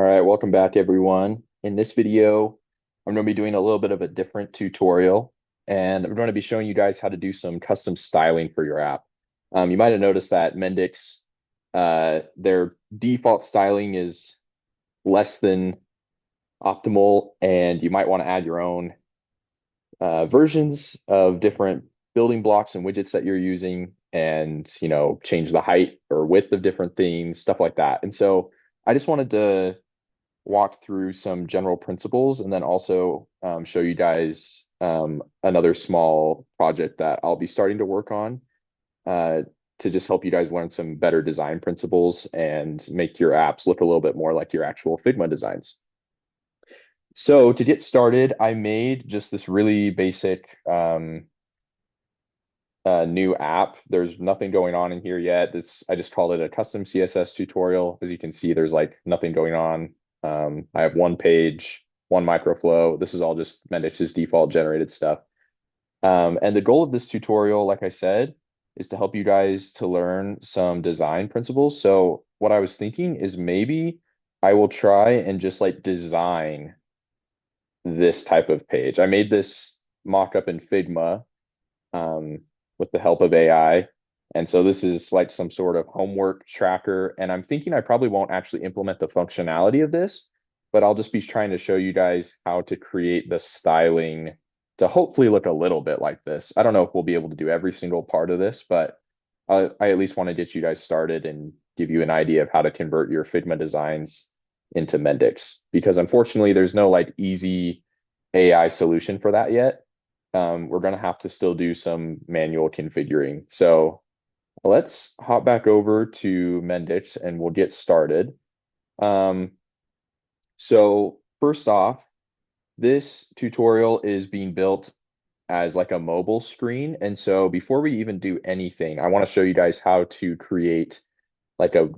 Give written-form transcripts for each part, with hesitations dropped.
All right, welcome back everyone. In this video, I'm going to be doing a little bit of a different tutorial, and I'm going to be showing you guys how to do some custom styling for your app. You might have noticed that Mendix, their default styling is less than optimal, and you might want to add your own versions of different building blocks and widgets that you're using, and change the height or width of different things, stuff like that. And so I just wanted to walk through some general principles and then also show you guys another small project that I'll be starting to work on uh, to just help you guys learn some better design principles and make your apps look a little bit more like your actual Figma designs. So to get started, I made just this really basic new app. There's nothing going on in here yet. I just called it a custom CSS tutorial. As you can see, there's like nothing going on. I have one page, one microflow. This is all just Mendix's default generated stuff. And the goal of this tutorial, like I said, is to help you guys to learn some design principles. So what I was thinking is maybe I will try and just like design this type of page. I made this mock-up in Figma with the help of AI. And so this is like some sort of homework tracker. And I'm thinking I probably won't actually implement the functionality of this, but I'll just be trying to show you guys how to create the styling to hopefully look a little bit like this. I don't know if we'll be able to do every single part of this, but I at least want to get you guys started and give you an idea of how to convert your Figma designs into Mendix, because unfortunately there's no like easy AI solution for that yet. We're going to have to still do some manual configuring. So let's hop back over to Mendix and we'll get started. So first off, this tutorial is being built as like a mobile screen. And so before we even do anything, I want to show you guys how to create like a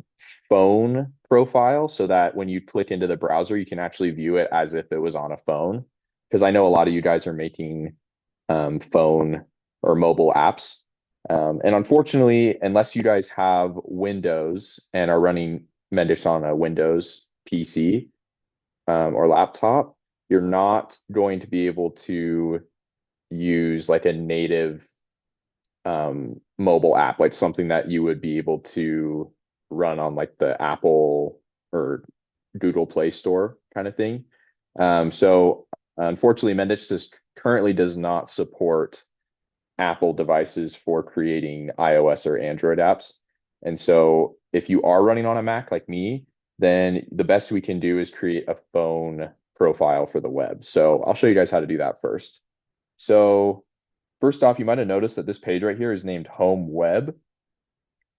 phone profile so that when you click into the browser, you can actually view it as if it was on a phone. Because I know a lot of you guys are making phone or mobile apps. And unfortunately, unless you guys have Windows and are running Mendix on a Windows PC or laptop, you're not going to be able to use like a native mobile app, like something that you would be able to run on like the Apple or Google Play Store kind of thing. So unfortunately, Mendix just currently does not support Apple devices for creating iOS or Android apps. And so if you are running on a Mac like me, then the best we can do is create a phone profile for the web. So I'll show you guys how to do that first. So first off, you might have noticed that this page right here is named Home Web.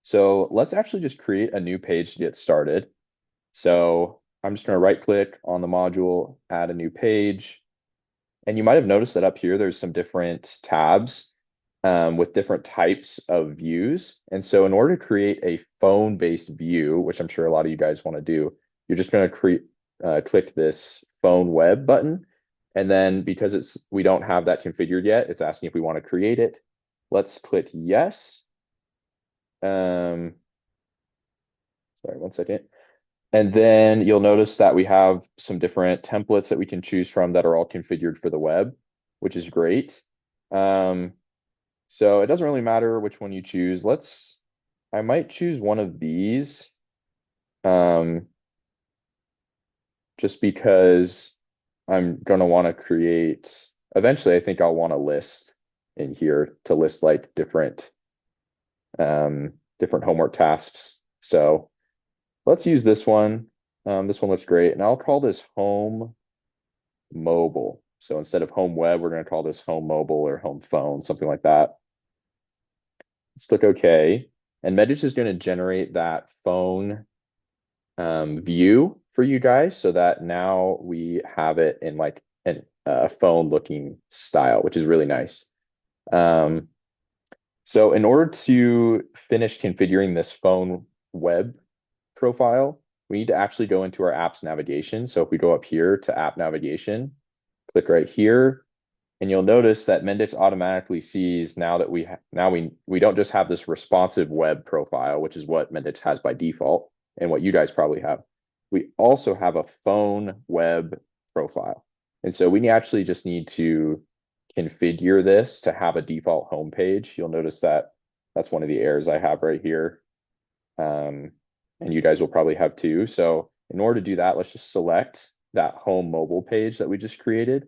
So let's actually just create a new page to get started. So I'm just going to right click on the module, add a new page. And you might have noticed that up here, there's some different tabs with different types of views. And so in order to create a phone-based view, which I'm sure a lot of you guys want to do, you're just going to click this phone web button. And then because we don't have that configured yet, it's asking if we want to create it. Let's click yes. Sorry, one second. And then you'll notice that we have some different templates that we can choose from that are all configured for the web, which is great. So it doesn't really matter which one you choose. I might choose one of these just because I'm going to want to create, eventually I think I'll want a list in here to list like different homework tasks. So let's use this one. This one looks great. And I'll call this Home Mobile. So instead of Home Web, we're going to call this Home Mobile or Home Phone, something like that. Let's click OK. And Mendix is going to generate that phone view for you guys so that now we have it in like a phone looking style, which is really nice. So in order to finish configuring this phone web profile, we need to actually go into our apps navigation. So if we go up here to app navigation, click right here, and you'll notice that Mendix automatically sees now that we don't just have this responsive web profile, which is what Mendix has by default and what you guys probably have. we also have a phone web profile. And so we actually just need to configure this to have a default home page. You'll notice that that's one of the errors I have right here. And you guys will probably have too. So in order to do that, let's just select that home mobile page that we just created.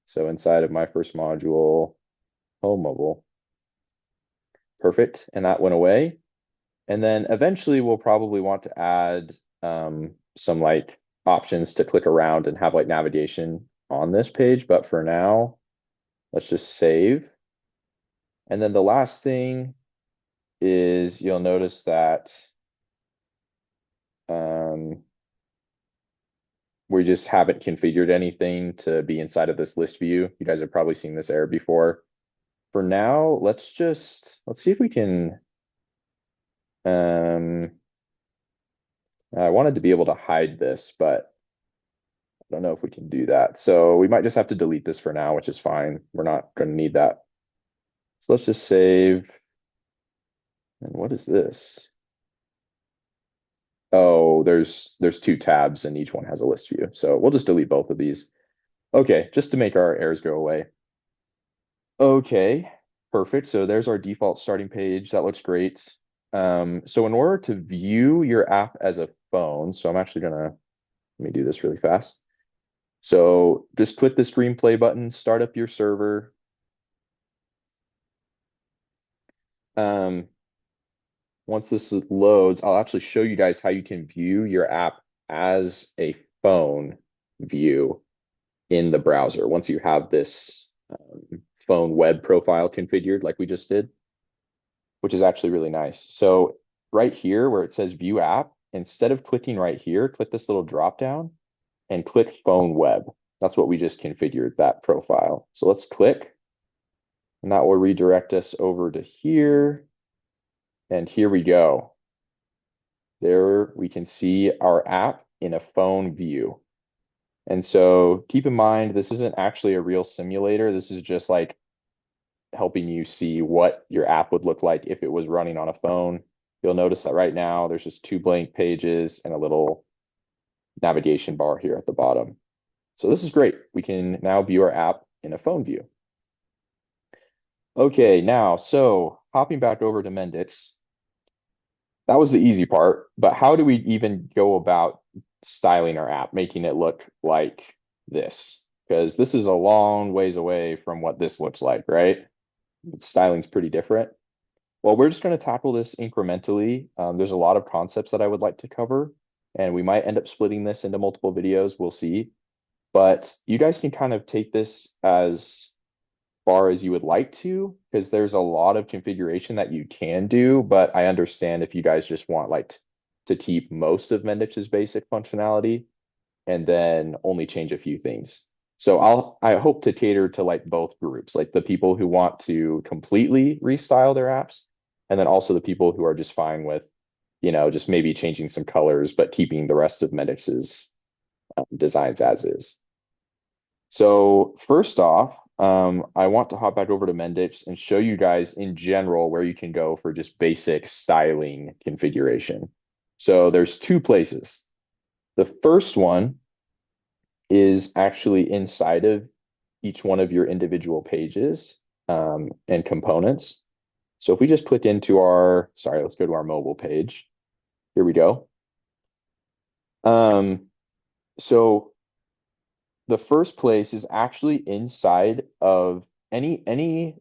So inside of my first module, home mobile. Perfect. And that went away. And then eventually we'll probably want to add some like options to click around and have like navigation on this page. But for now, let's just save. And then the last thing is you'll notice that we just haven't configured anything to be inside of this list view. You guys have probably seen this error before. For now, let's see if we can, I wanted to be able to hide this, but I don't know if we can do that. So we might just have to delete this for now, which is fine. We're not going to need that. So let's just save. And what is this? Oh, there's two tabs and each one has a list view. So we'll just delete both of these. Okay, just to make our errors go away. Okay, perfect. So there's our default starting page. That looks great. So in order to view your app as a phone, so I'm actually let me do this really fast. So just click the screen play button, start up your server. Once this loads, I'll actually show you guys how you can view your app as a phone view in the browser once you have this phone web profile configured like we just did, which is actually really nice. So right here where it says view app, instead of clicking right here, click this little drop down and click phone web. That's what we just configured, that profile. So let's click, and that will redirect us over to here. And here we go. There we can see our app in a phone view. And so keep in mind, this isn't actually a real simulator. This is just like helping you see what your app would look like if it was running on a phone. You'll notice that right now there's just two blank pages and a little navigation bar here at the bottom. So this is great. We can now view our app in a phone view. Okay, now, so hopping back over to Mendix, that was the easy part, but how do we even go about styling our app, making it look like this? Because this is a long ways away from what this looks like, right? Styling's pretty different. Well, we're just going to tackle this incrementally. There's a lot of concepts that I would like to cover, and we might end up splitting this into multiple videos. We'll see. But you guys can kind of take this as far as you would like to, because there's a lot of configuration that you can do, but I understand if you guys just want like to keep most of Mendix's basic functionality and then only change a few things. So I hope to cater to like both groups, like the people who want to completely restyle their apps, and then also the people who are just fine with, just maybe changing some colors, but keeping the rest of Mendix's designs as is. So first off, I want to hop back over to Mendix and show you guys in general where you can go for just basic styling configuration. So there's two places. The first one is actually inside of each one of your individual pages and components. So if we just click into let's go to our mobile page. Here we go. So the first place is actually inside of any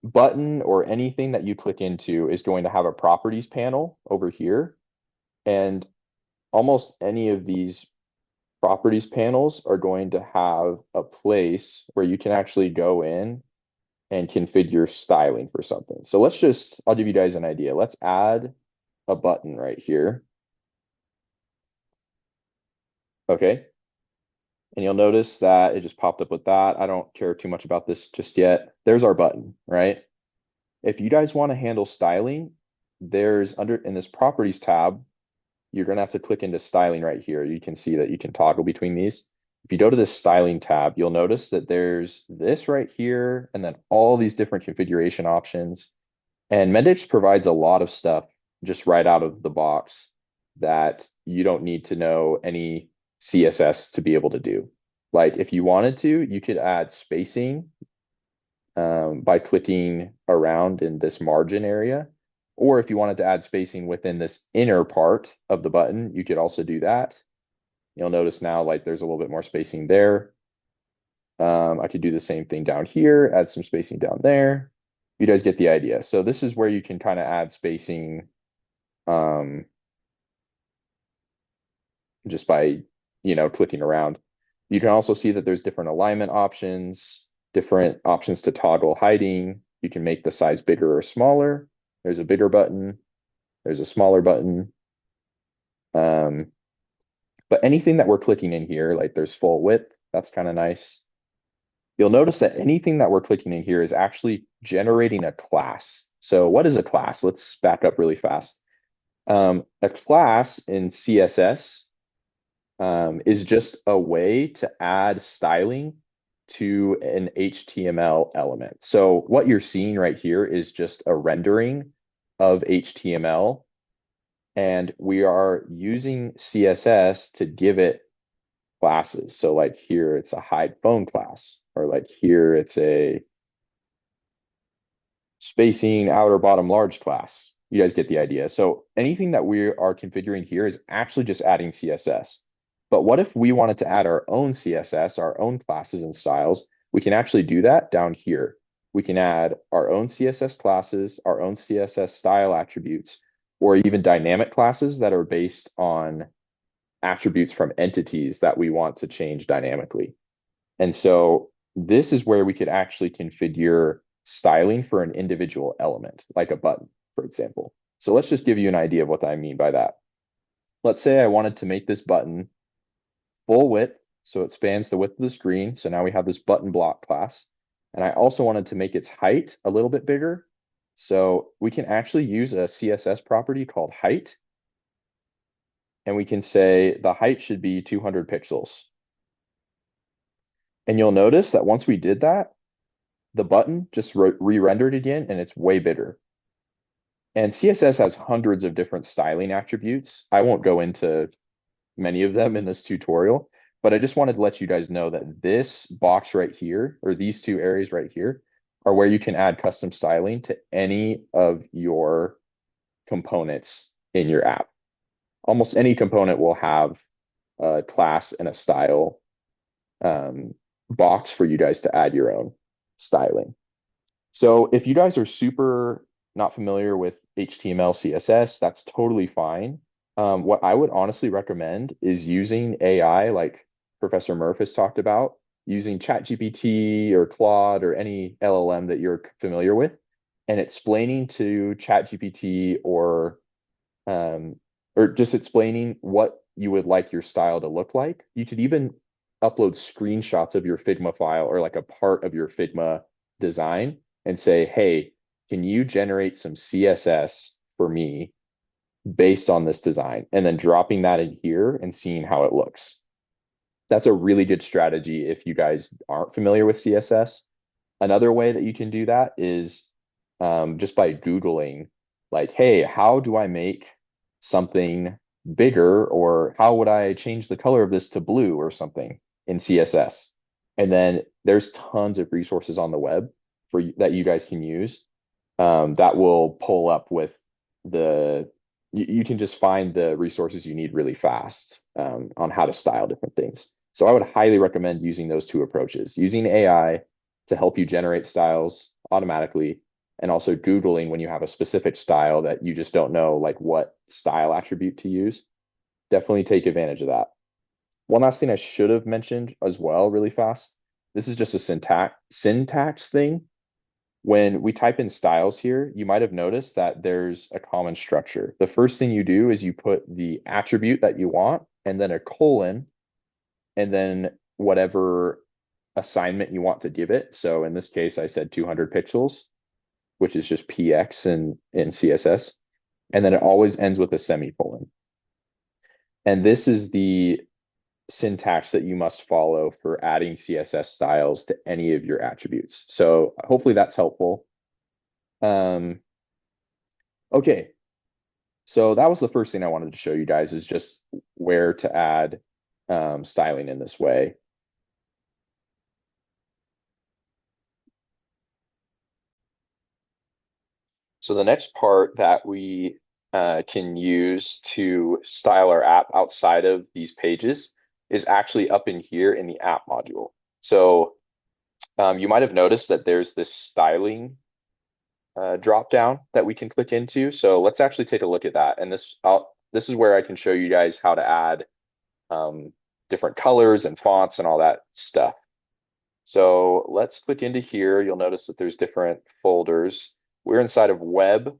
button or anything that you click into is going to have a properties panel over here. And almost any of these properties panels are going to have a place where you can actually go in and configure styling for something. So I'll give you guys an idea. Let's add a button right here. Okay. And you'll notice that it just popped up with that. I don't care too much about this just yet. There's our button, right? If you guys want to handle styling, there's in this properties tab, you're going to have to click into styling right here. You can see that you can toggle between these. If you go to this styling tab, you'll notice that there's this right here, and then all these different configuration options. And Mendix provides a lot of stuff just right out of the box. that you don't need to know any CSS to be able to do. Like if you wanted to, you could add spacing by clicking around in this margin area. Or if you wanted to add spacing within this inner part of the button, you could also do that. You'll notice now like there's a little bit more spacing there. I could do the same thing down here, add some spacing down there. You guys get the idea. So this is where you can kind of add spacing just by, clicking around. You can also see that there's different alignment options, different options to toggle hiding. You can make the size bigger or smaller. There's a bigger button. There's a smaller button. But anything that we're clicking in here, like there's full width, that's kind of nice. You'll notice that anything that we're clicking in here is actually generating a class. So what is a class? Let's back up really fast. A class in CSS is just a way to add styling to an HTML element. So what you're seeing right here is just a rendering of HTML, and we are using CSS to give it classes. So like here, it's a hide phone class, or like here, it's a spacing outer bottom large class. You guys get the idea. So anything that we are configuring here is actually just adding CSS. But what if we wanted to add our own CSS, our own classes and styles? We can actually do that down here. We can add our own CSS classes, our own CSS style attributes, or even dynamic classes that are based on attributes from entities that we want to change dynamically. And so this is where we could actually configure styling for an individual element, like a button, for example. So let's just give you an idea of what I mean by that. Let's say I wanted to make this button full width, so it spans the width of the screen. So now we have this button block class. And I also wanted to make its height a little bit bigger. So we can actually use a CSS property called height. And we can say the height should be 200 pixels. And you'll notice that once we did that, the button just re-rendered again, and it's way bigger. And CSS has hundreds of different styling attributes. I won't go into many of them in this tutorial, but I just wanted to let you guys know that this box right here, or these two areas right here, are where you can add custom styling to any of your components in your app. Almost any component will have a class and a style box for you guys to add your own styling. So if you guys are super not familiar with HTML, CSS, that's totally fine. What I would honestly recommend is using AI, like Professor Murph has talked about, using ChatGPT or Claude or any LLM that you're familiar with, and explaining to ChatGPT or just explaining what you would like your style to look like. You could even upload screenshots of your Figma file or like a part of your Figma design and say, hey, can you generate some CSS for me based on this design? And then dropping that in here and seeing how it looks. That's a really good strategy if you guys aren't familiar with CSS. Another way that you can do that is just by Googling, like, hey, how do I make something bigger, or how would I change the color of this to blue or something in CSS? And then there's tons of resources on the web for that you guys can use that will pull up with you can just find the resources you need really fast on how to style different things. So I would highly recommend using those two approaches, using AI to help you generate styles automatically, and also Googling when you have a specific style that you just don't know like what style attribute to use. Definitely take advantage of that. One last thing I should have mentioned as well really fast. This is just a syntax thing. When we type in styles here, you might have noticed that there's a common structure. The first thing you do is you put the attribute that you want, and then a colon, and then whatever assignment you want to give it. So in this case, I said 200 pixels, which is just px in CSS. And then it always ends with a semicolon. And this is the syntax that you must follow for adding CSS styles to any of your attributes. So hopefully that's helpful. Okay. So that was the first thing I wanted to show you guys is just where to add styling in this way. So the next part that we can use to style our app outside of these pages is actually up in here in the app module. So you might have noticed that there's this styling drop down that we can click into. So let's actually take a look at that. And this is where I can show you guys how to add um, different colors and fonts and all that stuff. So let's click into here. You'll notice that there's different folders. We're inside of web.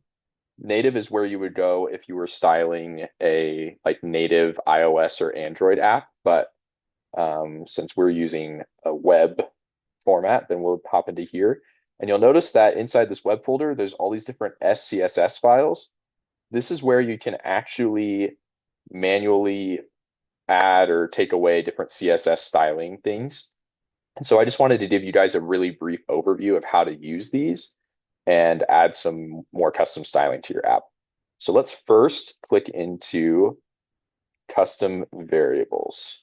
Native is where you would go if you were styling a like native iOS or Android app. But since we're using a web format, then we'll hop into here. And you'll notice that inside this web folder, there's all these different SCSS files. This is where you can actually manually add or take away different CSS styling things. And so I just wanted to give you guys a really brief overview of how to use these and add some more custom styling to your app. So let's first click into custom variables.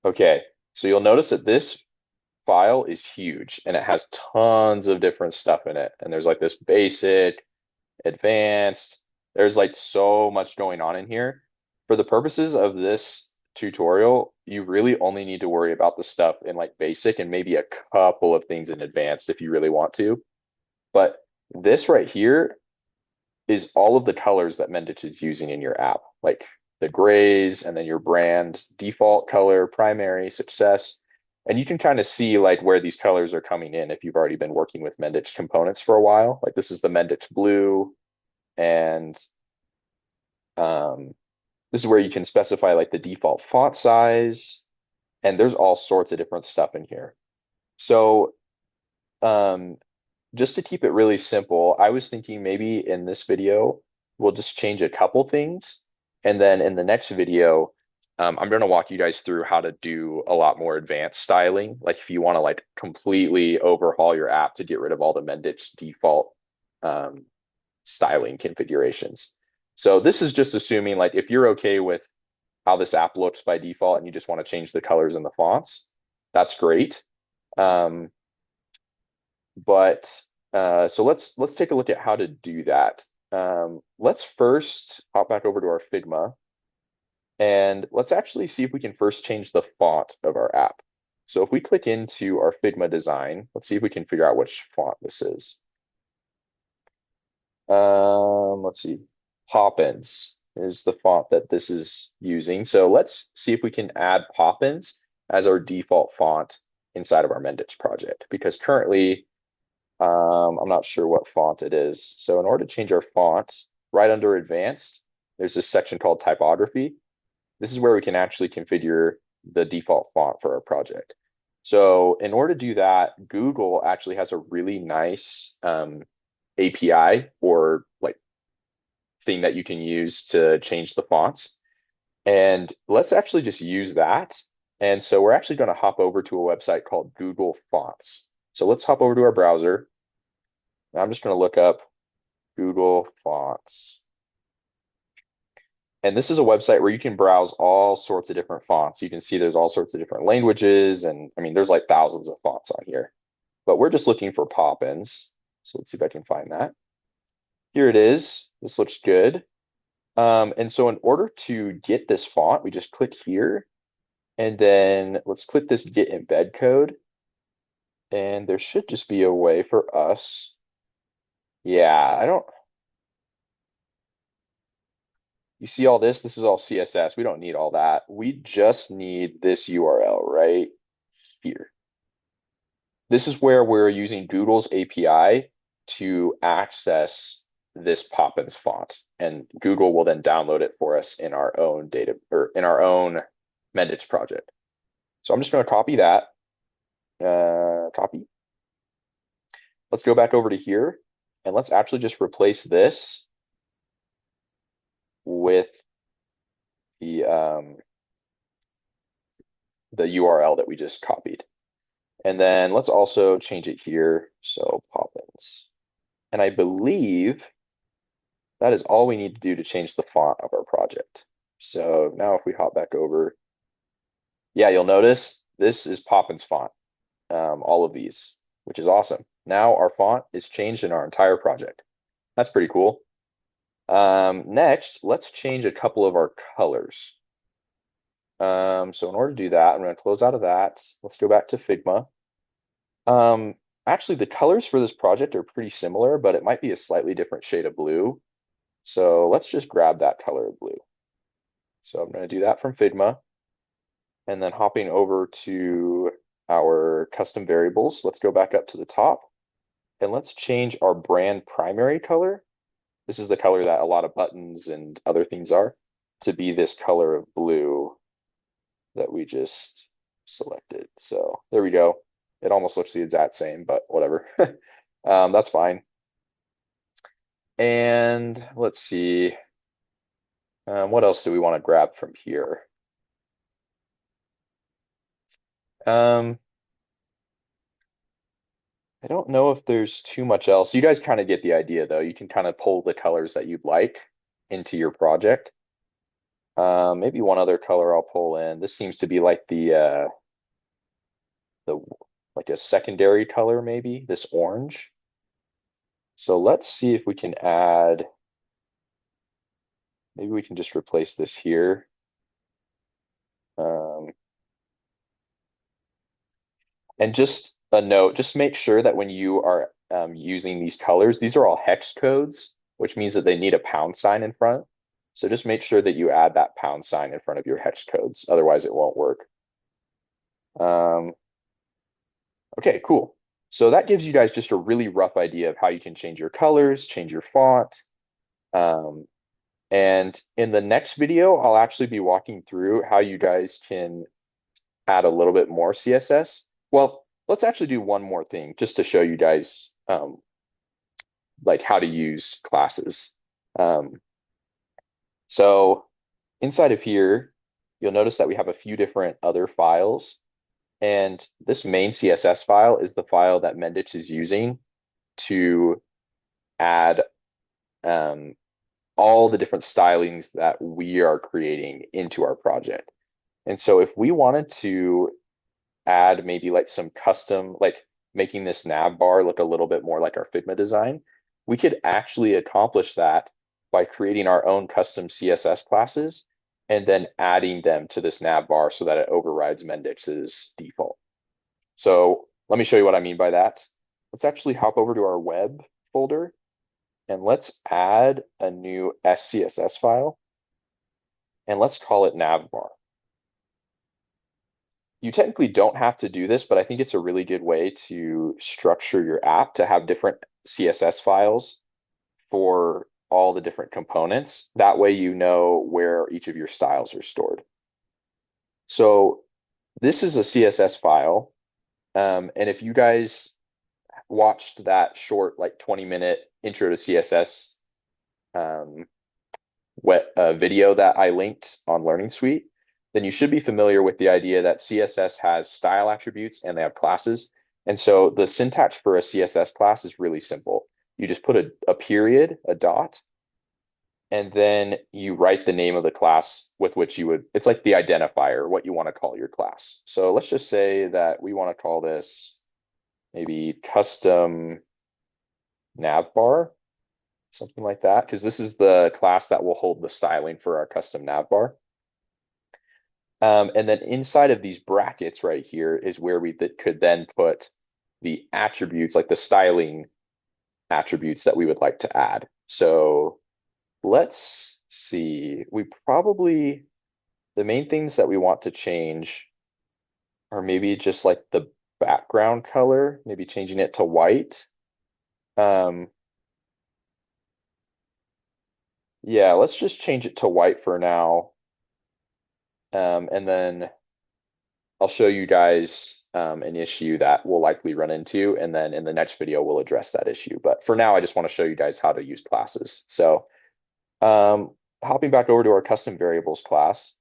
Okay, so you'll notice that this file is huge and it has tons of different stuff in it. And there's like this basic, advanced, there's like so much going on in here. For the purposes of this tutorial, you really only need to worry about the stuff in like basic and maybe a couple of things in advanced if you really want to. But this right here is all of the colors that Mendix is using in your app, like the grays and then your brand default color, primary, success. And you can kind of see like where these colors are coming in if you've already been working with Mendix components for a while. Like this is the Mendix blue, and this is where you can specify like the default font size, and there's all sorts of different stuff in here. So um, just to keep it really simple, I was thinking maybe in this video, we'll just change a couple things. And then in the next video, I'm going to walk you guys through how to do a lot more advanced styling. Like if you want to like completely overhaul your app to get rid of all the Mendix default styling configurations. So this is just assuming like if you're okay with how this app looks by default and you just want to change the colors and the fonts, that's great. So let's take a look at how to do that. Let's first hop back over to our Figma and let's actually see if we can first change the font of our app. So if we click into our Figma design, let's see if we can figure out which font this is. Let's see. Poppins is the font that this is using. So let's see if we can add Poppins as our default font inside of our Mendix project, because currently I'm not sure what font it is. So in order to change our font, right under advanced, there's this section called typography. This is where we can actually configure the default font for our project. So in order to do that, Google actually has a really nice API or like thing that you can use to change the fonts. And let's actually just use that. And so we're actually going to hop over to a website called Google Fonts. So let's hop over to our browser. I'm just going to look up Google Fonts. And this is a website where you can browse all sorts of different fonts. You can see there's all sorts of different languages. And I mean, there's like thousands of fonts on here. But we're just looking for Poppins. So let's see if I can find that. Here it is. This looks good. And so in order to get this font, we just click here. And then let's click this Get Embed Code. And there should just be a way for us. Yeah, I don't. You see all this? This is all CSS. We don't need all that. We just need this URL right here. This is where we're using Google's API to access this Poppins font, and Google will then download it for us in our own data or in our own Mendix project. So I'm just going to copy that. Copy. Let's go back over to here and let's actually just replace this with the URL that we just copied. And then let's also change it here. So Poppins. And I believe that is all we need to do to change the font of our project. So now if we hop back over, yeah, you'll notice this is Poppins font, all of these, which is awesome. Now our font is changed in our entire project. That's pretty cool. Next, let's change a couple of our colors. So in order to do that, I'm going to close out of that. Let's go back to Figma. Um, Actually, the colors for this project are pretty similar, but it might be a slightly different shade of blue. So let's just grab that color of blue. So I'm going to do that from Figma. And then hopping over to our custom variables, let's go back up to the top and let's change our brand primary color. This is the color that a lot of buttons and other things are, to be this color of blue that we just selected. So there we go. It almost looks the exact same, but whatever. That's fine. And let's see. What else do we want to grab from here? Um, I don't know if there's too much else. You guys kind of get the idea, though. You can kind of pull the colors that you'd like into your project. Maybe one other color I'll pull in. This seems to be like the like a secondary color, maybe this orange. So let's see if we can add, maybe we can just replace this here. Um, and just a note, just make sure that when you are using these colors, these are all hex codes, which means that they need a pound sign in front. So just make sure that you add that pound sign in front of your hex codes. Otherwise, it won't work. Um, okay, cool. So that gives you guys just a really rough idea of how you can change your colors, change your font. Um, and in the next video, I'll actually be walking through how you guys can add a little bit more CSS. Well, let's actually do one more thing just to show you guys like how to use classes. Um, so inside of here, you'll notice that we have a few different other files. And this main CSS file is the file that Mendix is using to add all the different stylings that we are creating into our project. And so if we wanted to add maybe like some custom, like making this nav bar look a little bit more like our Figma design, we could actually accomplish that by creating our own custom CSS classes and then adding them to this nav bar so that it overrides Mendix's default. So let me show you what I mean by that. Let's actually hop over to our web folder and let's add a new SCSS file and let's call it navbar. You technically don't have to do this, but I think it's a really good way to structure your app to have different CSS files for all the different components. That way you know where each of your styles are stored. So this is a CSS file. And if you guys watched that short, like 20-minute intro to CSS video that I linked on Learning Suite, then you should be familiar with the idea that CSS has style attributes and they have classes. And so the syntax for a CSS class is really simple. You just put a period, a dot, and then you write the name of the class with which you would, it's like the identifier, what you want to call your class. So let's just say that we want to call this maybe custom navbar, something like that, because this is the class that will hold the styling for our custom navbar. And then inside of these brackets right here is where we could then put the attributes, like the styling attributes that we would like to add. So let's see, the main things that we want to change are maybe just like the background color, maybe changing it to white. Yeah, let's just change it to white for now. And then I'll show you guys an issue that we'll likely run into, and then in the next video, we'll address that issue. But for now, I just want to show you guys how to use classes. So hopping back over to our custom variables class,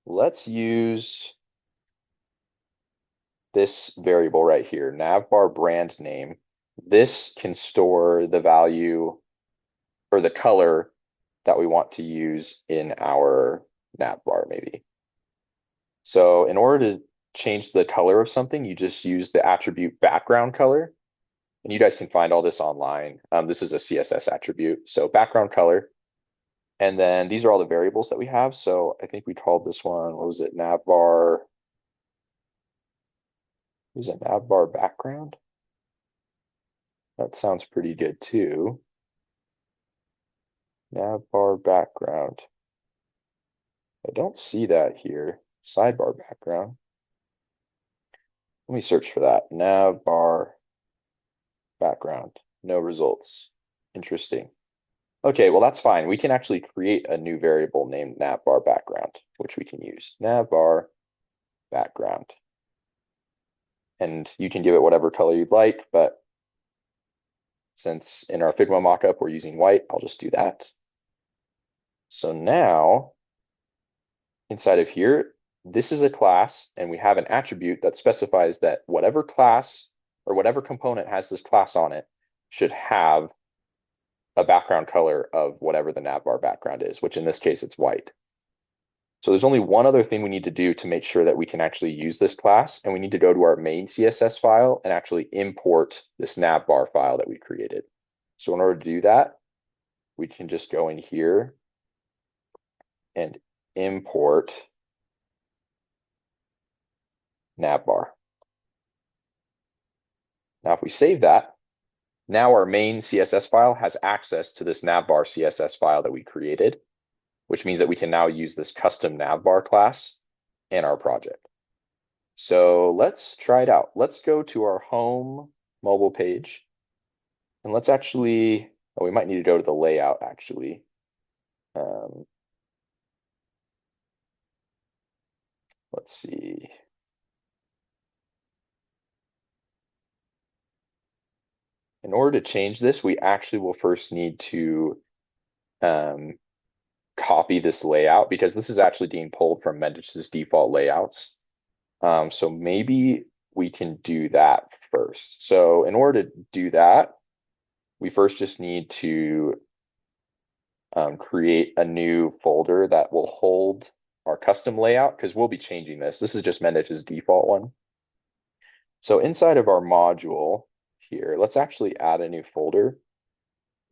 let's use this variable right here, navbar brand name. This can store the value or the color that we want to use in our nav bar maybe. So in order to change the color of something, you just use the attribute background color. And you guys can find all this online. This is a CSS attribute. So background color. And then these are all the variables that we have. So I think we called this one, what was it? Navbar. Was it navbar background? That sounds pretty good too. Navbar background. I don't see that here. Sidebar background. Let me search for that. Navbar background. No results. Interesting. Okay, well, that's fine. We can actually create a new variable named navbar background, which we can use. Navbar background. And you can give it whatever color you'd like, but since in our Figma mockup we're using white, I'll just do that. So now, inside of here, this is a class, and we have an attribute that specifies that whatever class or whatever component has this class on it should have a background color of whatever the navbar background is, which in this case it's white. So there's only one other thing we need to do to make sure that we can actually use this class, and we need to go to our main CSS file and actually import this navbar file that we created. So in order to do that, we can just go in here and import navbar. Now, if we save that, now our main CSS file has access to this navbar CSS file that we created, which means that we can now use this custom navbar class in our project. So let's try it out. Let's go to our home mobile page, and let's actually, oh, we might need to go to the layout actually. Let's see. In order to change this, we actually will first need to copy this layout, because this is actually being pulled from Mendix's default layouts. So maybe we can do that first. So in order to do that, we first just need to create a new folder that will hold our custom layout, because we'll be changing this. This is just Mendix's default one. So inside of our module here, let's actually add a new folder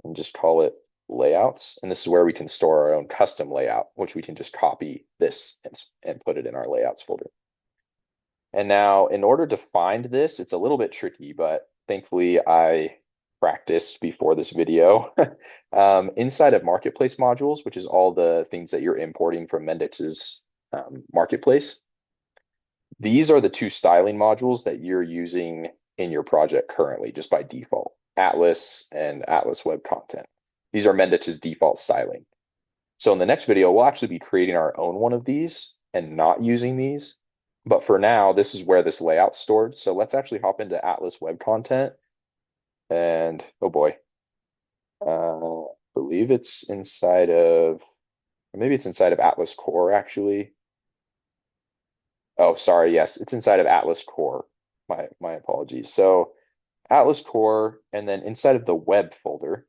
and just call it layouts. And this is where we can store our own custom layout, which we can just copy this and put it in our layouts folder. And now in order to find this, it's a little bit tricky, but thankfully I practiced before this video. Inside of marketplace modules, which is all the things that you're importing from Mendix's marketplace, these are the two styling modules that you're using in your project currently, just by default, Atlas and Atlas Web Content. These are Mendix's default styling. So in the next video, we'll actually be creating our own one of these and not using these. But for now, this is where this layout's stored. So let's actually hop into Atlas Web Content. And oh boy, I believe it's inside of, or maybe it's inside of Atlas Core actually. Oh, sorry, yes, it's inside of Atlas Core. My apologies. So Atlas Core, and then inside of the web folder,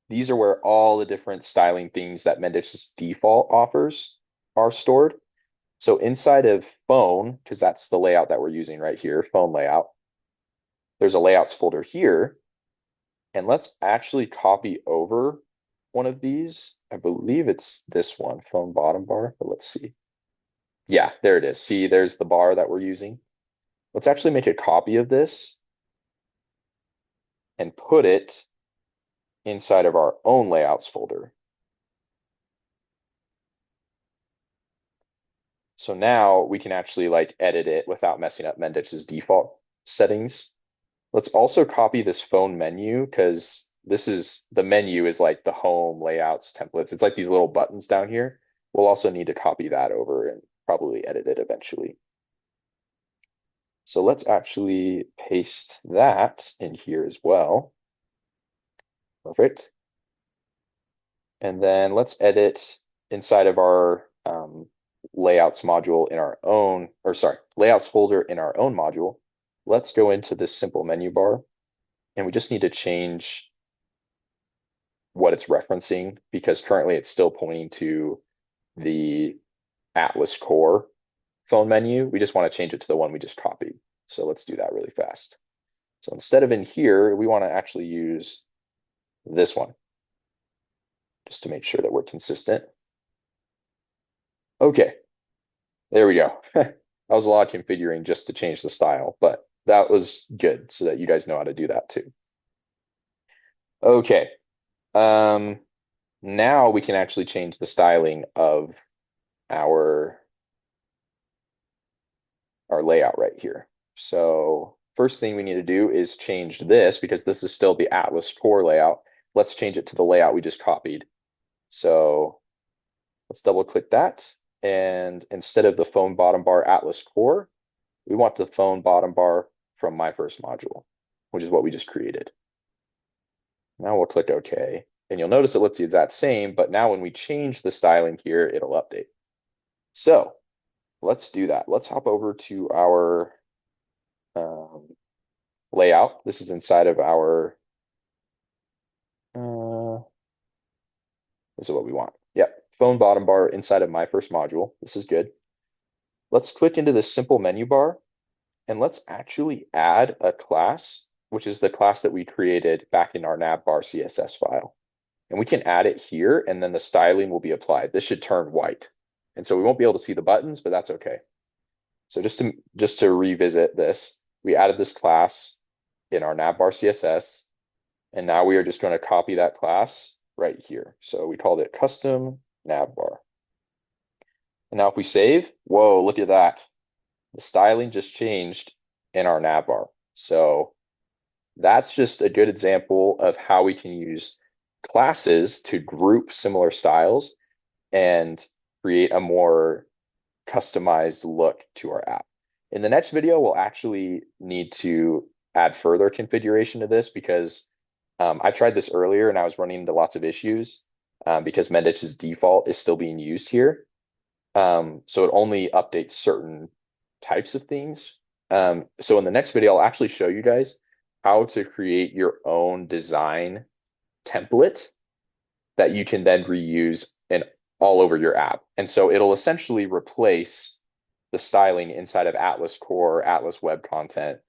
these are where all the different styling things that Mendix's default offers are stored. So inside of phone, because that's the layout that we're using right here, phone layout, there's a layouts folder here. And let's actually copy over one of these. I believe it's this one, phone bottom bar, but let's see. Yeah, there it is. See, there's the bar that we're using. Let's actually make a copy of this and put it inside of our own layouts folder. So now we can actually like edit it without messing up Mendix's default settings. Let's also copy this phone menu, because this is the menu is like the home layouts templates. It's like these little buttons down here. We'll also need to copy that over and probably edit it eventually. So let's actually paste that in here as well. Perfect. And then let's edit inside of our layouts module in our own, or sorry, layouts folder in our own module. Let's go into this simple menu bar, and we just need to change what it's referencing, because currently it's still pointing to the Atlas core phone menu. We just want to change it to the one we just copied. So let's do that really fast. So instead of in here, we want to actually use this one, just to make sure that we're consistent. Okay, there we go. That was a lot of configuring just to change the style, but that was good so that you guys know how to do that too. Okay, now we can actually change the styling of our layout right here. So first thing we need to do is change this, because this is still the Atlas core layout. Let's change it to the layout we just copied. So let's double click that. And instead of the phone bottom bar Atlas core, we want the phone bottom bar from my first module, which is what we just created. Now we'll click OK. And you'll notice it looks the exact same, but now when we change the styling here, it'll update. So let's do that. Let's hop over to our layout. This is inside of our, this is what we want. Yep, phone bottom bar inside of my first module. This is good. Let's click into the simple menu bar, and let's actually add a class, which is the class that we created back in our navbar CSS file. And we can add it here, and then the styling will be applied. This should turn white. And so we won't be able to see the buttons, but that's okay. So just to revisit this, we added this class in our navbar CSS, and now we are just going to copy that class right here. So we called it custom navbar. And now if we save, whoa, look at that. The styling just changed in our navbar. So that's just a good example of how we can use classes to group similar styles and create a more customized look to our app. In the next video, we'll actually need to add further configuration to this, because I tried this earlier and I was running into lots of issues because Mendix's default is still being used here. So it only updates certain types of things. So in the next video, I'll actually show you guys how to create your own design template that you can then reuse in all over your app. And so it'll essentially replace the styling inside of Atlas Core, Atlas Web Content.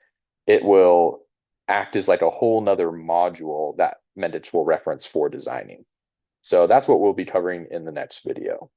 It will act as like a whole nother module that Mendix will reference for designing. So that's what we'll be covering in the next video.